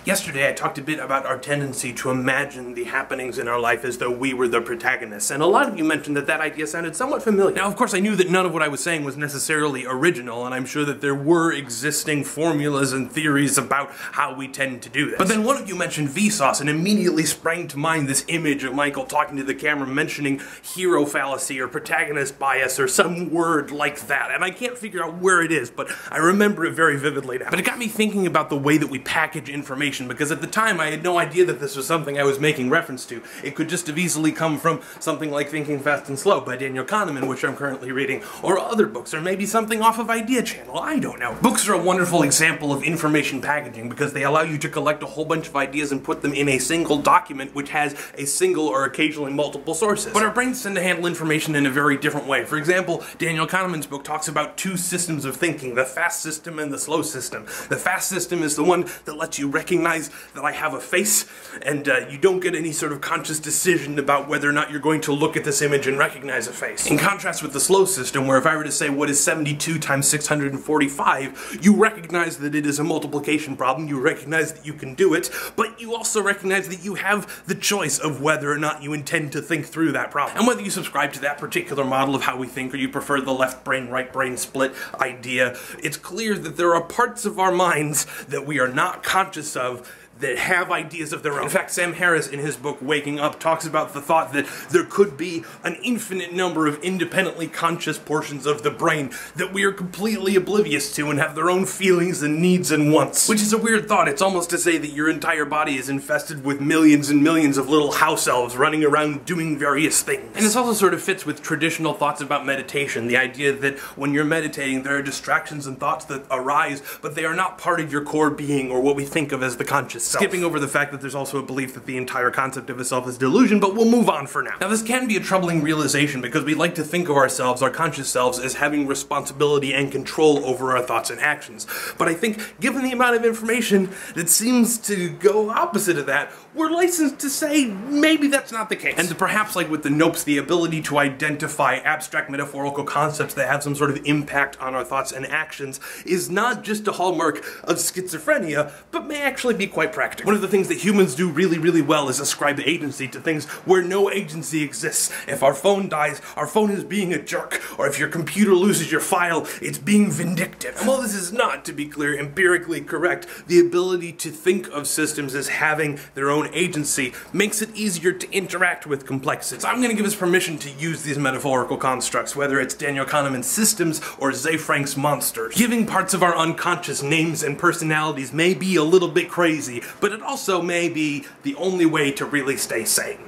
Yesterday I talked a bit about our tendency to imagine the happenings in our life as though we were the protagonists, and a lot of you mentioned that that idea sounded somewhat familiar. Now, of course, I knew that none of what I was saying was necessarily original, and I'm sure that there were existing formulas and theories about how we tend to do this. But then one of you mentioned Vsauce, and immediately sprang to mind this image of Michael talking to the camera mentioning hero fallacy or protagonist bias or some word like that, and I can't figure out where it is, but I remember it very vividly now. But it got me thinking about the way that we package information, because at the time I had no idea that this was something I was making reference to. It could just have easily come from something like Thinking Fast and Slow by Daniel Kahneman, which I'm currently reading, or other books, or maybe something off of Idea Channel, I don't know. Books are a wonderful example of information packaging because they allow you to collect a whole bunch of ideas and put them in a single document which has a single or occasionally multiple sources. But our brains tend to handle information in a very different way. For example, Daniel Kahneman's book talks about two systems of thinking, the fast system and the slow system. The fast system is the one that lets you recognize that I have a face, and you don't get any sort of conscious decision about whether or not you're going to look at this image and recognize a face. In contrast with the slow system, where if I were to say what is 72 times 645, you recognize that it is a multiplication problem, you recognize that you can do it, but you also recognize that you have the choice of whether or not you intend to think through that problem. And whether you subscribe to that particular model of how we think, or you prefer the left brain, right brain split idea, it's clear that there are parts of our minds that we are not conscious of that have ideas of their own. In fact, Sam Harris, in his book Waking Up, talks about the thought that there could be an infinite number of independently conscious portions of the brain that we are completely oblivious to and have their own feelings and needs and wants. Which is a weird thought. It's almost to say that your entire body is infested with millions and millions of little house elves running around doing various things. And this also sort of fits with traditional thoughts about meditation, the idea that when you're meditating there are distractions and thoughts that arise, but they are not part of your core being or what we think of as the conscious self. Skipping over the fact that there's also a belief that the entire concept of a self is delusion, but we'll move on for now. Now, this can be a troubling realization because we like to think of ourselves, our conscious selves, as having responsibility and control over our thoughts and actions. But I think, given the amount of information that seems to go opposite of that, we're licensed to say maybe that's not the case. And perhaps, like with the Nopes, the ability to identify abstract metaphorical concepts that have some sort of impact on our thoughts and actions is not just a hallmark of schizophrenia, but may actually be quite practical. One of the things that humans do really, really well is ascribe agency to things where no agency exists. If our phone dies, our phone is being a jerk, or if your computer loses your file, it's being vindictive. And while this is not, to be clear, empirically correct, the ability to think of systems as having their own agency makes it easier to interact with complexity. So I'm going to give us permission to use these metaphorical constructs, whether it's Daniel Kahneman's systems or Ze Frank's monsters. Giving parts of our unconscious names and personalities may be a little bit crazy, but it also may be the only way to really stay sane.